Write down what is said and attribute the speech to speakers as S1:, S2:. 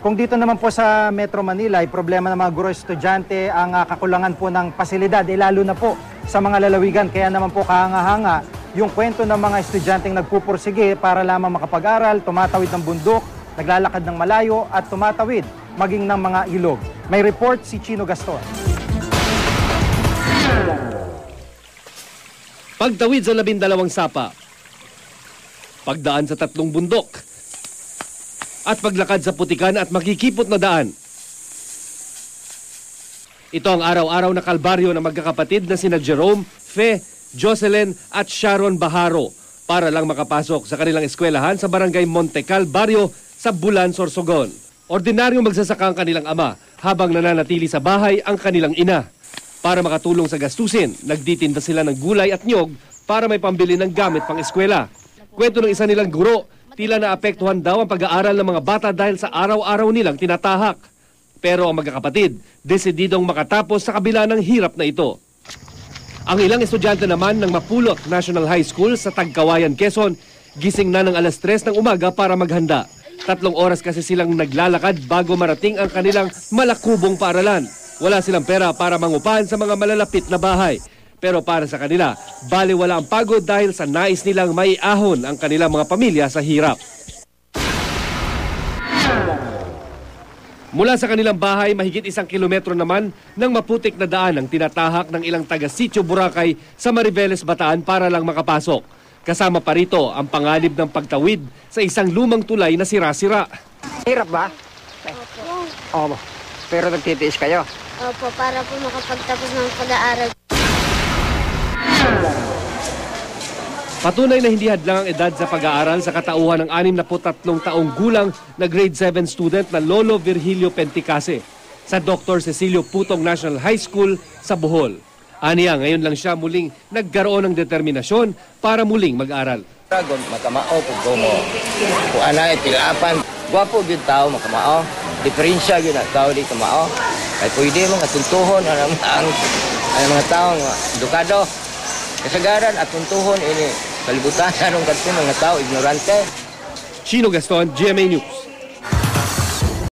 S1: Kung dito naman po sa Metro Manila ay problema ng mga guro estudyante ang kakulangan po ng pasilidad, lalo na po sa mga lalawigan. Kaya naman po kahanga-hanga yung kwento ng mga estudyanteng nagpupursige para lamang makapag-aral, tumatawid ng bundok, naglalakad ng malayo at tumatawid maging ng mga ilog. May report si Chino Gaston.
S2: Pagtawid sa 12 sapa, pagdaan sa 3 bundok, at paglakad sa putikan at makikipot na daan. Ito ang araw-araw na kalbaryo ng magkakapatid na sina Jerome, Fe, Jocelyn at Sharon Baharo para lang makapasok sa kanilang eskwelahan sa barangay Montecal, baryo sa Bulan, Sorsogon. Ordinaryong magsasaka ang kanilang ama habang nananatili sa bahay ang kanilang ina. Para makatulong sa gastusin, nagtitinda sila ng gulay at nyog para may pambili ng gamit pang eskwela. Kwento ng isa nilang guro, tila naapektuhan daw ang pag-aaral ng mga bata dahil sa araw-araw nilang tinatahak. Pero ang magkakapatid, desididong makatapos sa kabila ng hirap na ito. Ang ilang estudyante naman ng Mapulot National High School sa Tagkawayan, Quezon, gising na ng alas 3 ng umaga para maghanda. 3 oras kasi silang naglalakad bago marating ang kanilang malakubong paaralan. Wala silang pera para mangupahan sa mga malalapit na bahay. Pero para sa kanila, baliwala ang pagod dahil sa nais nilang maiahon ang kanilang mga pamilya sa hirap. Mula sa kanilang bahay, mahigit 1 kilometro naman ng maputik na daan ang tinatahak ng ilang taga-sitio Boracay sa Mariveles, Bataan para lang makapasok. Kasama pa rito ang panganib ng pagtawid sa isang lumang tulay na sira-sira.
S3: Hirap ba? Opo. Pero nagtitiis kayo?
S4: Opo, para po makapagtapos ng pag-aaral.
S2: Patunay na hindi hadlang ang edad sa pag-aaral sa katauhan ng 63 taong gulang na grade 7 student na Lolo Virgilio Penticase sa Dr. Cecilio Putong National High School sa Bohol. Aniya, ngayon lang siya muling nagkaroon ng determinasyon para muling mag-aral.
S5: Makamao po mo. Kung anay tilapan, gwapo gyud tao makamao. Diferensya gyud na tao di kamao. Kay pwede mo katuntuhon ang mga tao edukado. Kasagaran at tuntuhon ini kalibutan anong kadto mga tao ignorante.
S2: Chino Gaston, GMA News.